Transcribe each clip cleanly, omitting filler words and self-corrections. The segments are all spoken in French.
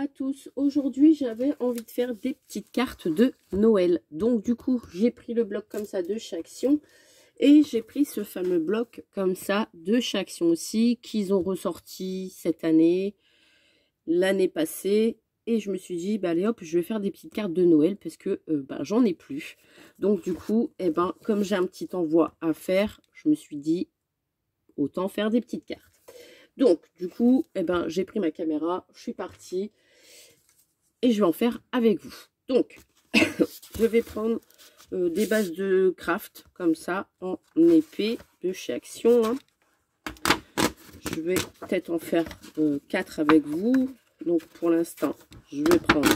à tous. Aujourd'hui, j'avais envie de faire des petites cartes de Noël. Donc, du coup, j'ai pris le bloc comme ça de chez Action. Et j'ai pris ce fameux bloc comme ça de chez Action aussi, qu'ils ont ressorti cette année, l'année passée. Et je me suis dit, bah allez hop, je vais faire des petites cartes de Noël parce que j'en ai plus. Donc, du coup, comme j'ai un petit envoi à faire, je me suis dit, autant faire des petites cartes. Donc, du coup, j'ai pris ma caméra, je suis partie et je vais en faire avec vous. Donc, je vais prendre des bases de craft, comme ça, en épée de chez Action. Hein. Je vais peut-être en faire 4 avec vous. Donc, pour l'instant, je vais prendre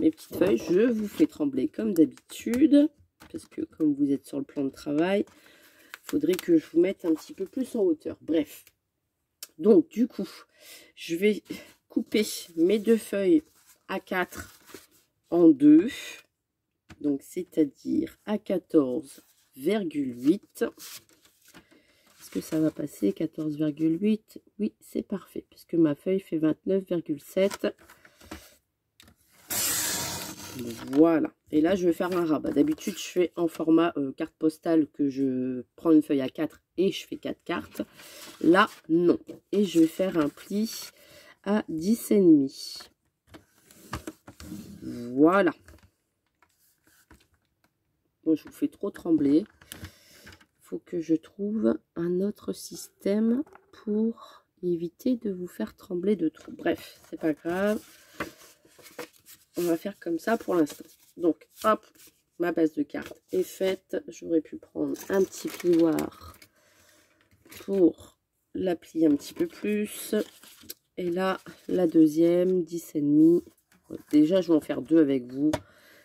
mes petites feuilles. Je vous fais trembler comme d'habitude, parce que comme vous êtes sur le plan de travail, il faudrait que je vous mette un petit peu plus en hauteur. Bref. Donc, du coup, je vais couper mes deux feuilles A4 en deux. Donc, c'est-à-dire à 14,8. Est-ce que ça va passer 14,8? Oui, c'est parfait, puisque ma feuille fait 29,7. Voilà. Et là, je vais faire un rabat. D'habitude, je fais en format carte postale, que je prends une feuille à 4 et je fais 4 cartes. Là, non. Et je vais faire un pli à 10,5. Voilà. Bon, je vous fais trop trembler. Il faut que je trouve un autre système pour éviter de vous faire trembler de trop. Bref, c'est pas grave. On va faire comme ça pour l'instant. Donc, hop, ma base de cartes est faite. J'aurais pu prendre un petit plioir pour la plier un petit peu plus. Et là, la deuxième, 10,5. Déjà, je vais en faire 2 avec vous.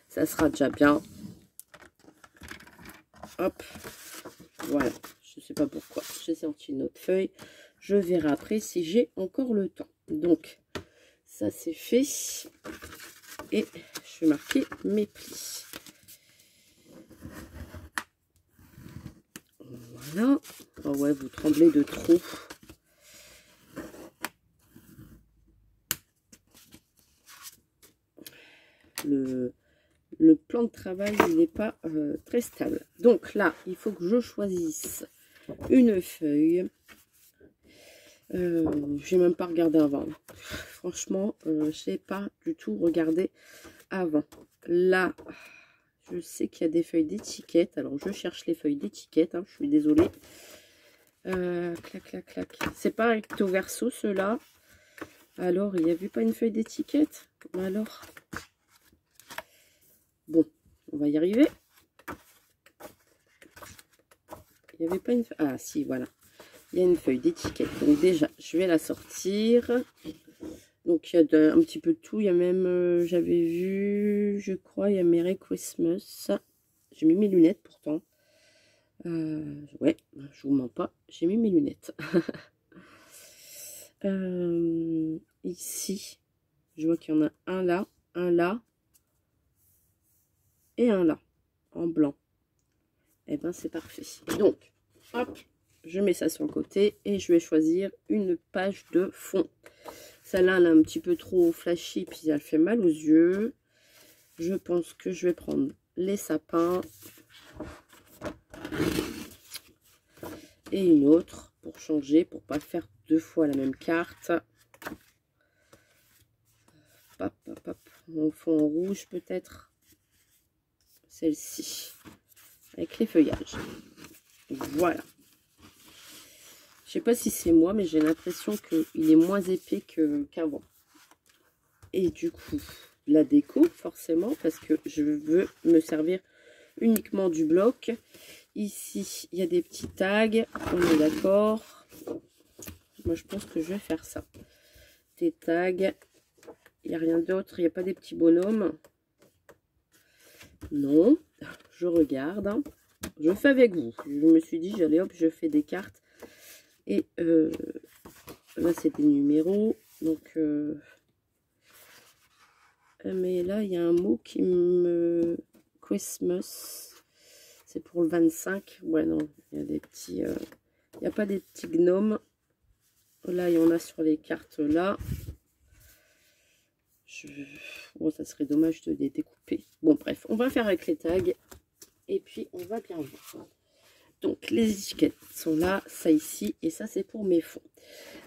Ça sera déjà bien. Hop, voilà. Je ne sais pas pourquoi. J'ai sorti une autre feuille. Je verrai après si j'ai encore le temps. Donc, ça c'est fait. Et je vais marquer mes plis. Voilà. Oh ouais, vous tremblez de trop. Le plan de travail, il n'est pas très stable. Donc là, il faut que je choisisse une feuille. J'ai même pas regardé avant. Franchement, je n'ai pas du tout regardé avant. Là, je sais qu'il y a des feuilles d'étiquette. Alors, je cherche les feuilles d'étiquette. Hein, je suis désolée. Clac, clac, clac. C'est pas recto verso, ceux-là. Alors, il n'y avait pas une feuille d'étiquette? Alors, bon, on va y arriver. Il n'y avait pas une feuille. Ah, si, voilà. Il y a une feuille d'étiquette. Donc, déjà, je vais la sortir. Donc, il y a un petit peu de tout. Il y a même, j'avais vu, je crois, il y a Merry Christmas. J'ai mis mes lunettes pourtant. Ouais, je vous mens pas. J'ai mis mes lunettes. Ici, je vois qu'il y en a un là et un là, en blanc. Et ben, c'est parfait. Donc, hop, je mets ça sur le côté et je vais choisir une page de fond. Celle-là, elle est un petit peu trop flashy, puis elle fait mal aux yeux. Je pense que je vais prendre les sapins. Et une autre pour changer, pour pas faire 2 fois la même carte. Hop, hop, hop. On fond en rouge peut-être. Celle-ci. Avec les feuillages. Voilà. Je sais pas si c'est moi, mais j'ai l'impression qu'il est moins épais qu'avant. Et du coup, la déco, forcément, parce que je veux me servir uniquement du bloc. Ici, il y a des petits tags, on est d'accord. Moi, je pense que je vais faire ça. Des tags, il n'y a rien d'autre, il n'y a pas des petits bonhommes. Non, je regarde. Je fais avec vous. Je me suis dit, j'allais hop, je fais des cartes. Et là, c'est des numéros. Donc, mais là, il y a un mot qui me... Christmas. C'est pour le 25. Ouais, non, il y a des petits... il n'y a pas des petits gnomes. Là, il y en a sur les cartes là. Bon, ça serait dommage de les découper. Bon, bref, on va faire avec les tags. Et puis, on va bien voir. Donc, les étiquettes sont là, ça ici. Et ça, c'est pour mes fonds.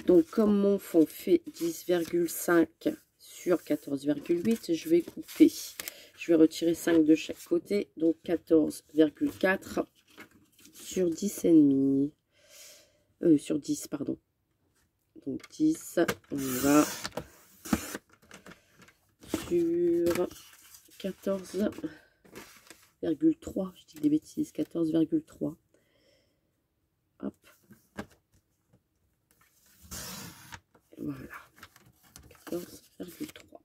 Donc, comme mon fond fait 10,5 sur 14,8, je vais couper. Je vais retirer 5 de chaque côté. Donc, 14,4 sur 10,5. Sur 10, pardon. Donc, 10, on va sur 14,3. Je dis des bêtises, 14,3. Hop. Voilà. 14,3.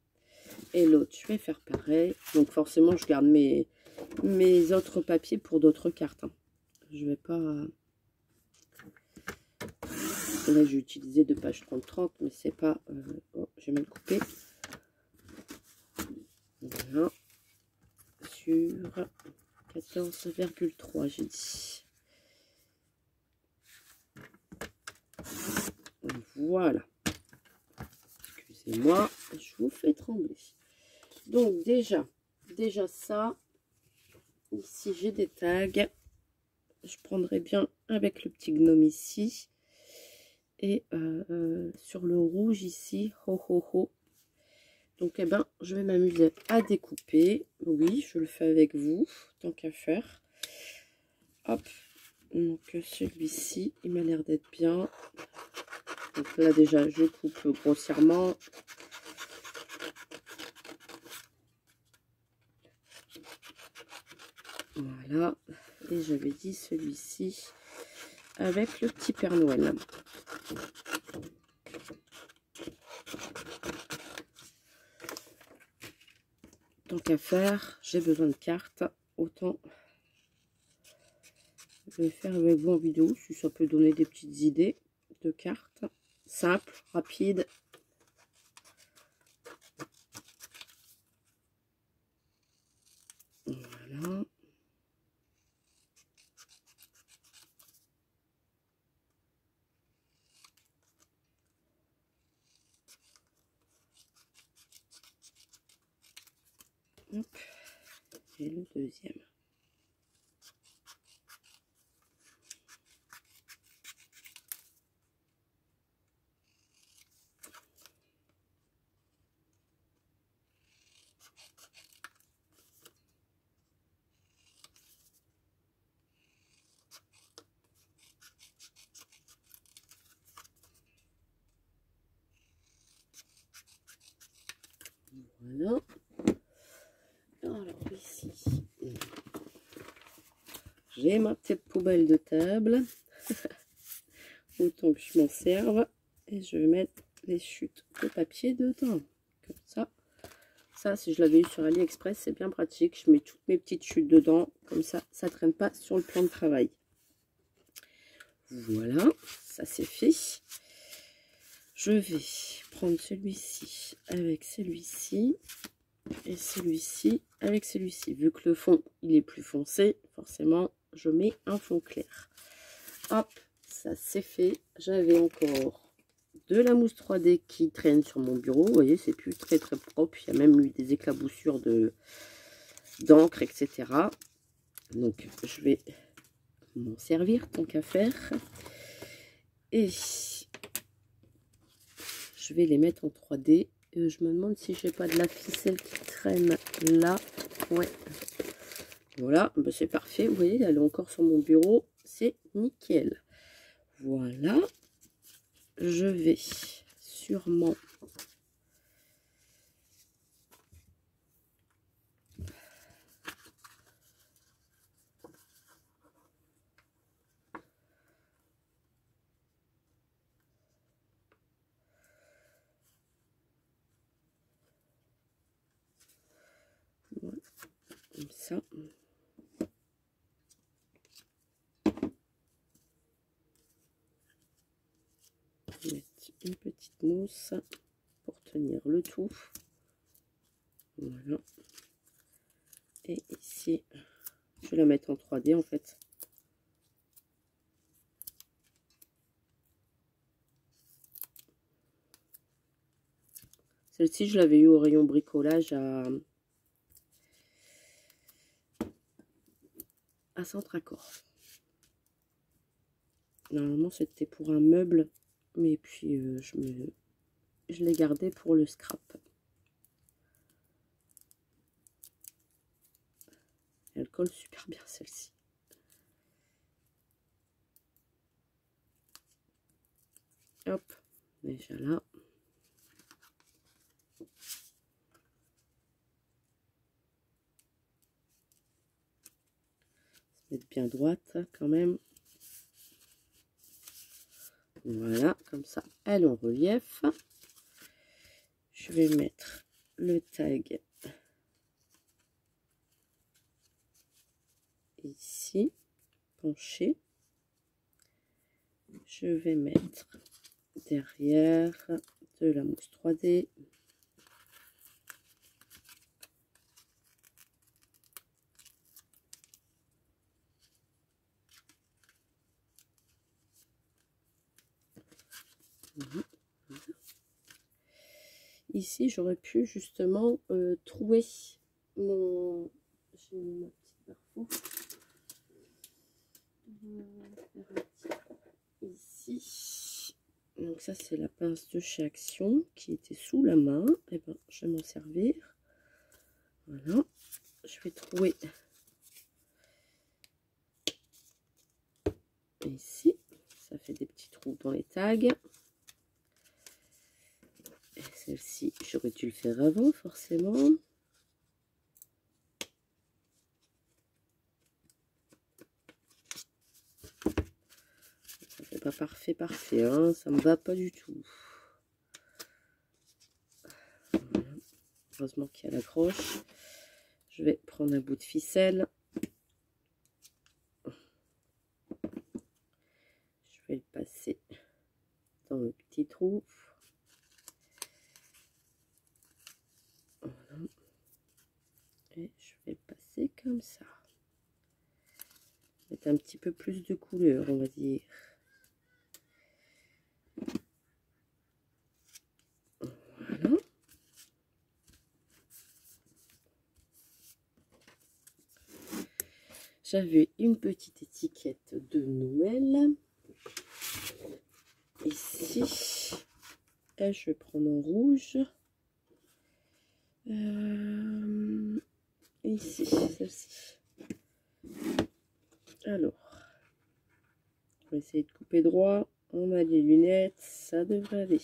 Et l'autre, je vais faire pareil. Donc, forcément, je garde mes autres papiers pour d'autres cartes. Hein. Je vais pas... Là, j'ai utilisé de page 30-30, mais c'est pas... Oh, j'ai mal coupé. Voilà. Sur 14,3, j'ai dit. Voilà. Excusez-moi, je vous fais trembler. Donc, déjà ça. Ici, j'ai des tags. Je prendrai bien avec le petit gnome ici. Et sur le rouge ici, ho ho ho. Donc, eh ben, je vais m'amuser à découper. Oui, je le fais avec vous, tant qu'à faire. Hop. Donc, celui-ci, il m'a l'air d'être bien. Donc là, déjà, je coupe grossièrement. Voilà. Et j'avais dit celui-ci avec le petit Père Noël. Tant qu'à faire, j'ai besoin de cartes. Autant je vais faire avec vous en vidéo, si ça peut donner des petites idées de cartes. Simples, rapides. Voilà. Hop. Et le deuxième. Voilà. Alors ici, j'ai ma petite poubelle de table. Autant que je m'en serve. Et je vais mettre les chutes de papier dedans. Comme ça. Ça, si je l'avais eu sur AliExpress, c'est bien pratique. Je mets toutes mes petites chutes dedans. Comme ça, ça ne traîne pas sur le plan de travail. Voilà, ça c'est fait. Je vais prendre celui-ci avec celui-ci. Et celui-ci avec celui-ci. Vu que le fond, il est plus foncé, forcément, je mets un fond clair. Hop, ça c'est fait. J'avais encore de la mousse 3D qui traîne sur mon bureau. Vous voyez, c'est plus très propre. Il y a même eu des éclaboussures d'encre, etc. Donc, je vais m'en servir tant qu'à faire. Et je vais les mettre en 3D. Je me demande si j'ai pas de la ficelle qui traîne là. Ouais. Voilà, ben c'est parfait. Vous voyez, elle est encore sur mon bureau. C'est nickel. Voilà. Je vais sûrement voilà, comme ça. Mettre une petite mousse pour tenir le tout. Voilà. Et ici, je vais la mettre en 3D en fait. Celle-ci, je l'avais eu au rayon bricolage à Centracor. Normalement, c'était pour un meuble, mais puis je l'ai gardé pour le scrap. Elle colle super bien, celle-ci. Hop, déjà là. Se mettre bien droite quand même. Voilà, comme ça, elle est en relief. Je vais mettre le tag ici, penché. Je vais mettre derrière de la mousse 3D. Ici, j'aurais pu justement trouer mon... J'ai mis ma petite barreau. Ici. Donc ça, c'est la pince de chez Action qui était sous la main. Et ben, je vais m'en servir. Voilà. Je vais trouver ici. Ça fait des petits trous dans les tags. Celle-ci, j'aurais dû le faire avant, forcément. Ça fait pas parfait, hein, ça me va pas du tout. Voilà. Heureusement qu'il y a l'accroche. Je vais prendre un bout de ficelle. Je vais le passer dans le petit trou. Voilà. Et je vais le passer comme ça. Mettre un petit peu plus de couleur, on va dire. Voilà. J'avais une petite étiquette de Noël. Ici. Et je vais prendre en rouge. Ici, celle-ci. Alors, on va essayer de couper droit. On a les lunettes, ça devrait aller.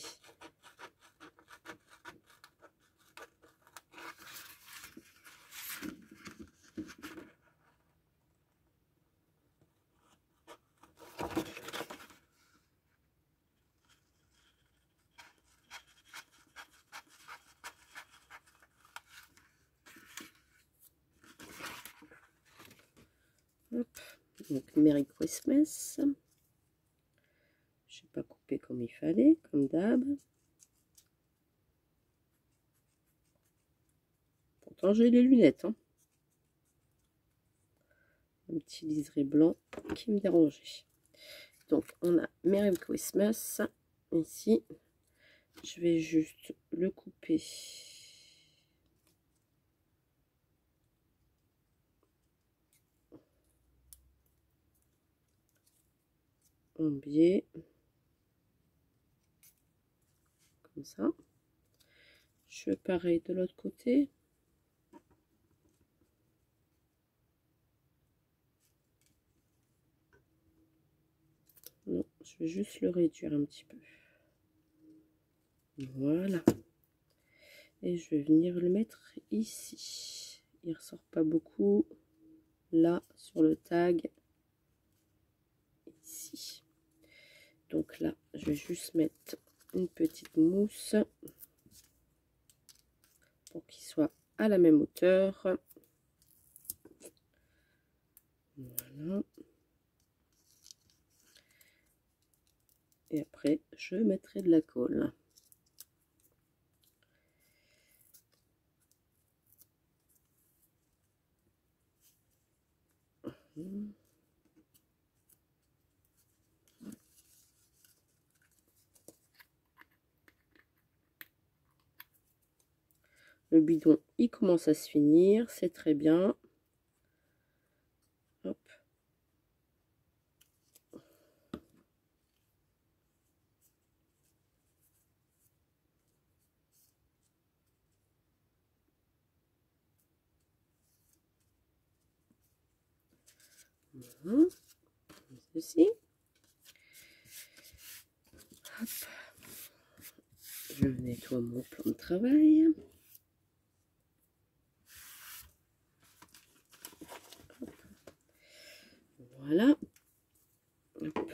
Hop. Donc, Merry Christmas. Je n'ai pas coupé comme il fallait, comme d'hab. Pourtant, j'ai les lunettes. Hein. Un petit liseré blanc qui me dérangeait. Donc, on a Merry Christmas ici. Je vais juste le couper. En biais. Comme ça. Je fais pareil de l'autre côté. Non, je vais juste le réduire un petit peu. Voilà. Et je vais venir le mettre ici. Il ressort pas beaucoup. Là, sur le tag. Ici. Donc là, je vais juste mettre une petite mousse pour qu'il soit à la même hauteur. Voilà. Et après, je mettrai de la colle. Le bidon, il commence à se finir, c'est très bien. Hop. Voilà. Ceci. Hop. Je nettoie mon plan de travail. Hop. Voilà. Hop.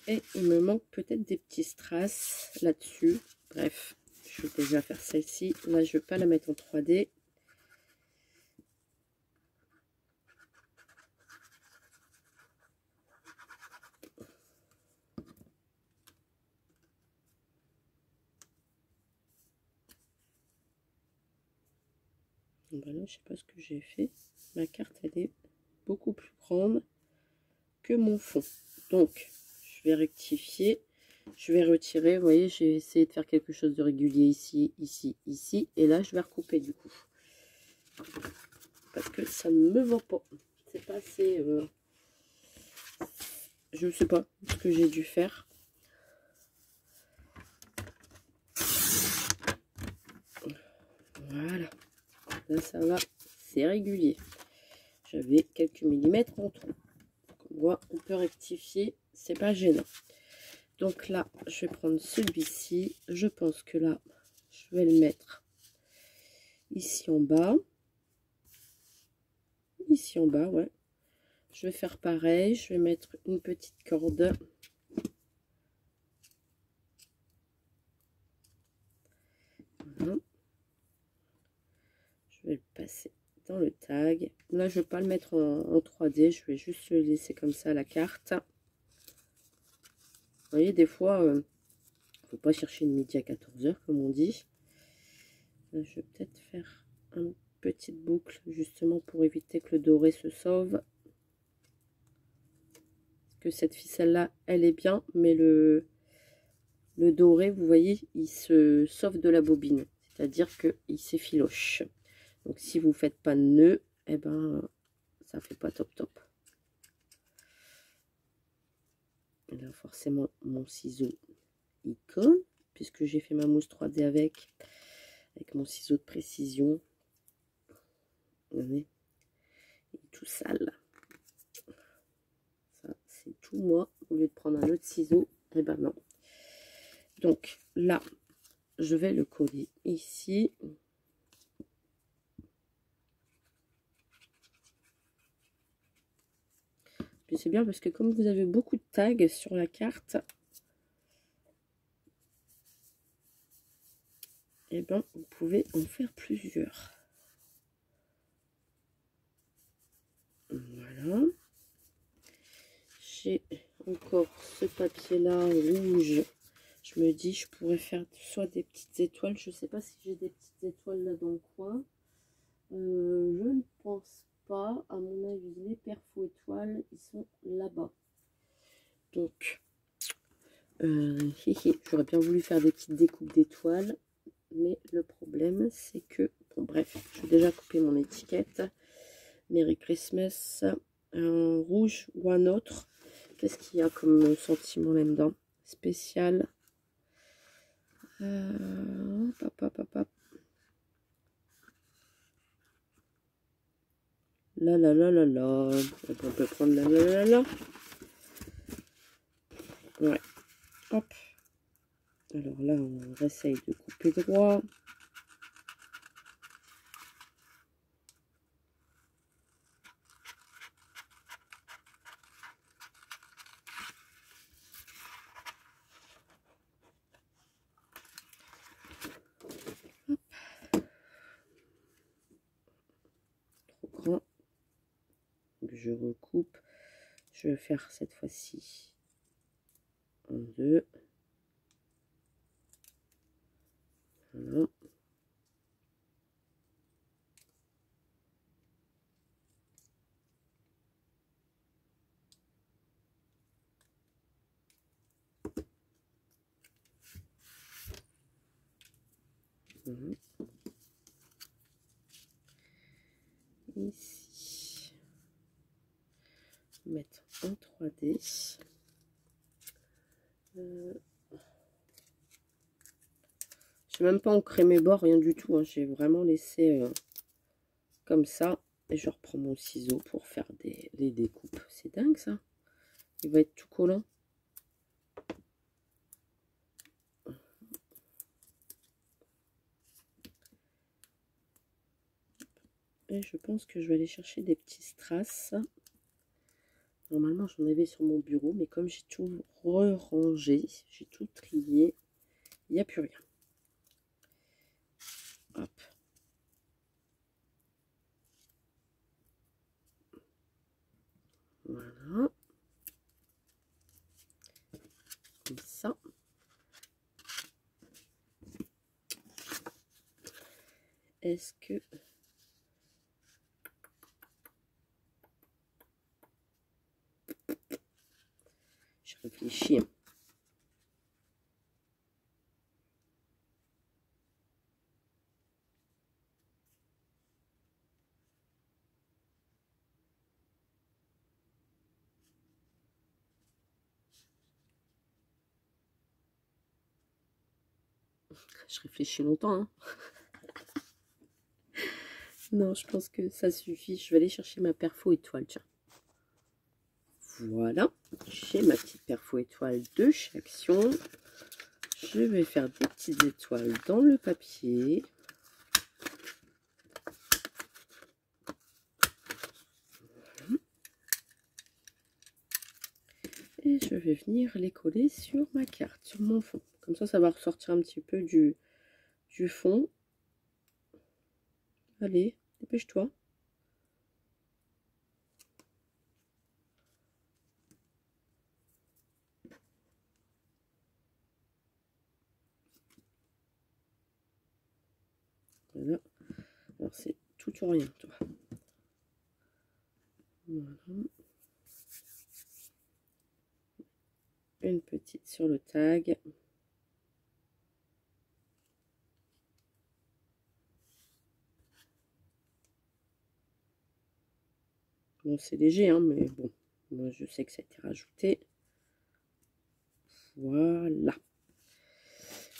Et il me manque peut-être des petits strass là-dessus. Bref, je vais déjà faire celle-ci. Là, je ne vais pas la mettre en 3D. Voilà, je sais pas ce que j'ai fait. Ma carte, elle est beaucoup plus grande que mon fond. Donc, je vais rectifier. Je vais retirer. Vous voyez, j'ai essayé de faire quelque chose de régulier ici, ici, ici. Et là, je vais recouper du coup. Parce que ça ne me va pas. C'est pas assez... je ne sais pas ce que j'ai dû faire. Voilà. Là, ça va. C'est régulier. J'avais quelques millimètres en trop. Comme moi, on peut rectifier. C'est pas gênant. Donc là, je vais prendre celui-ci. Je pense que là, je vais le mettre ici en bas. Ici en bas, ouais. Je vais faire pareil. Je vais mettre une petite corde. Voilà. Je vais le passer dans le tag. Là, je ne vais pas le mettre en 3D. Je vais juste le laisser comme ça, la carte. Vous voyez, des fois, il ne faut pas chercher une midi à 14 h, comme on dit. Là, je vais peut-être faire une petite boucle, justement, pour éviter que le doré se sauve. Parce que cette ficelle-là, elle est bien, mais le doré, vous voyez, il se sauve de la bobine. C'est-à-dire qu'il s'effiloche. Donc, si vous ne faites pas de nœud, eh ben, ça fait pas top top. Et là, forcément, mon ciseau, il colle, puisque j'ai fait ma mousse 3D avec mon ciseau de précision. Vous voyez, il est tout sale. Ça, c'est tout moi. Au lieu de prendre un autre ciseau, eh ben non. Donc là, je vais le coller ici. Puis c'est bien parce que comme vous avez beaucoup de tags sur la carte, eh ben vous pouvez en faire plusieurs. Voilà. J'ai encore ce papier là rouge. Je me dis je pourrais faire soit des petites étoiles. Je sais pas si j'ai des petites étoiles là dans le coin. Je ne pense pas. À mon avis, les perfos étoiles, ils sont là-bas. Donc, j'aurais bien voulu faire des petites découpes d'étoiles. Mais le problème, c'est que... Bon, bref, je vais déjà couper mon étiquette. Merry Christmas. Un rouge ou un autre. Qu'est-ce qu'il y a comme sentiment là-dedans? Spécial. Hop. Là. On peut prendre là. Ouais. Hop. Alors là, on essaye de couper droit. Hop. Trop grand. Donc, je recoupe. Je vais faire cette fois-ci en deux. Voilà. 3D. J'ai même pas ancré mes bords, rien du tout. Hein. J'ai vraiment laissé comme ça. Et je reprends mon ciseau pour faire les découpes. C'est dingue ça. Il va être tout collant. Et je pense que je vais aller chercher des petits strass. Normalement, j'en avais sur mon bureau, mais comme j'ai tout rangé, j'ai tout trié, il n'y a plus rien. Hop. Voilà. Comme ça. Est-ce que... Je réfléchis. Je réfléchis longtemps. Hein. Non, je pense que ça suffit. Je vais aller chercher ma perfo étoile. Tiens. Voilà. J'ai ma petite perfo étoile de chez Action. Je vais faire des petites étoiles dans le papier. Et je vais venir les coller sur ma carte, sur mon fond. Comme ça va ressortir un petit peu du fond. Allez, dépêche-toi. Voilà. Alors c'est tout ou rien, toi. Voilà. Une petite sur le tag. Bon, c'est léger, hein, mais bon, moi je sais que ça a été rajouté. Voilà.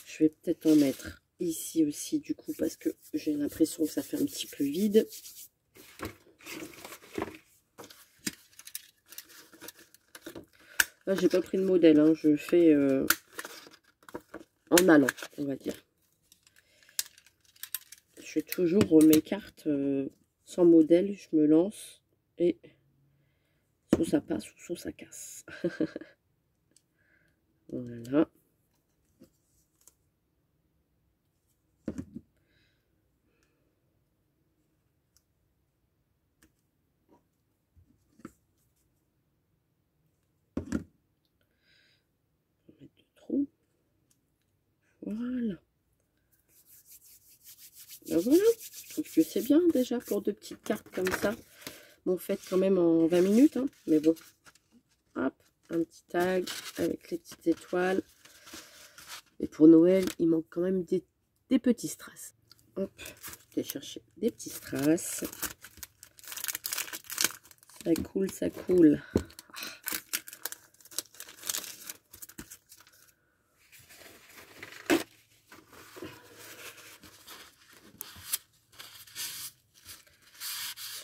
Je vais peut-être en mettre ici aussi, du coup, parce que j'ai l'impression que ça fait un petit peu vide. Là, j'ai pas pris de modèle, hein, je fais en allant, on va dire. Je fais toujours mes cartes sans modèle, je me lance et soit ça passe ou soit ça casse. Voilà. On va mettre de trop. Voilà. Ben voilà, je trouve que c'est bien déjà pour deux petites cartes comme ça. Bon, faites quand même en 20 minutes, hein, mais bon. Hop, un petit tag avec les petites étoiles. Et pour Noël, il manque quand même des petits strass. Hop, je vais chercher des petits strass. Ça coule, ça coule.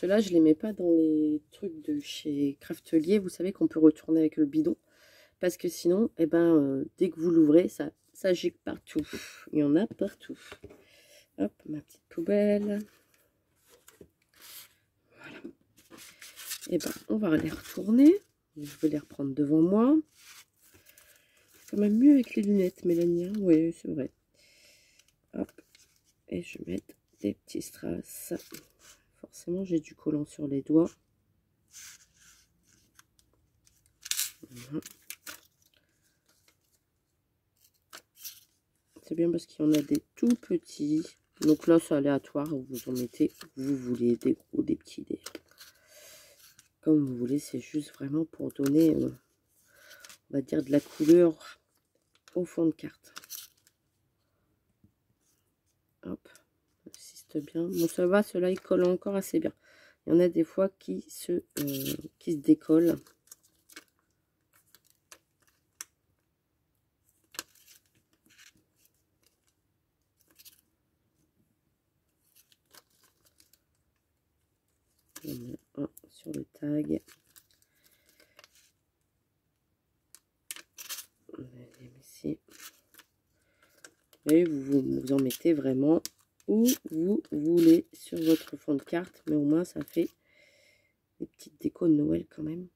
Ceux-là, je les mets pas dans les trucs de chez Craftelier. Vous savez qu'on peut retourner avec le bidon. Parce que sinon, eh ben, dès que vous l'ouvrez, ça gicle partout. Il y en a partout. Hop, ma petite poubelle. Voilà. Et ben, on va les retourner. Je vais les reprendre devant moi. C'est quand même mieux avec les lunettes, Mélanie. Hein, oui, c'est vrai. Hop. Et je vais mettre des petits strass. Forcément, j'ai du collant sur les doigts. Voilà. C'est bien parce qu'il y en a des tout petits. Donc là, c'est aléatoire. Vous en mettez où vous voulez, des gros, des petits, comme vous voulez. C'est juste vraiment pour donner, on va dire, de la couleur au fond de carte. Hop, insiste bien. Bon, ça va, ceux-là, ils collent encore assez bien. Il y en a des fois qui se décollent. sur le tag. Ici. Et vous en mettez vraiment où vous voulez sur votre fond de carte, mais au moins ça fait des petites décos de Noël quand même.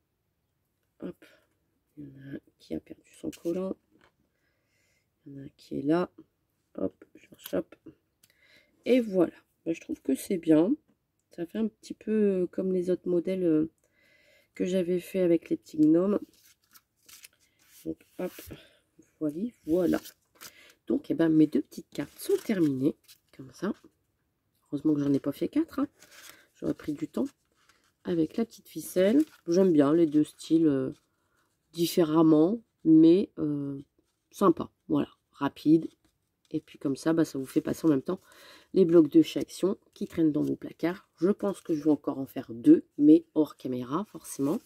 Hop, il y en a un qui a perdu son collant, il y en a un qui est là, hop, je rechoppe, et voilà. Je trouve que c'est bien, ça fait un petit peu comme les autres modèles que j'avais fait avec les petits gnomes. Donc hop, voilà. Donc eh ben, mes 2 petites cartes sont terminées, comme ça. Heureusement que j'en ai pas fait 4, hein. J'aurais pris du temps. Avec la petite ficelle, j'aime bien les 2 styles différemment, mais sympa. Voilà, rapide. Et puis comme ça, ça vous fait passer en même temps les blocs de chez Action qui traînent dans vos placards. Je pense que je vais encore en faire 2, mais hors caméra, forcément.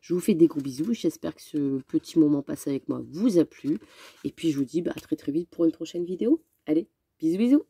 Je vous fais des gros bisous. J'espère que ce petit moment passé avec moi vous a plu. Et puis je vous dis à très très vite pour une prochaine vidéo. Allez, bisous bisous.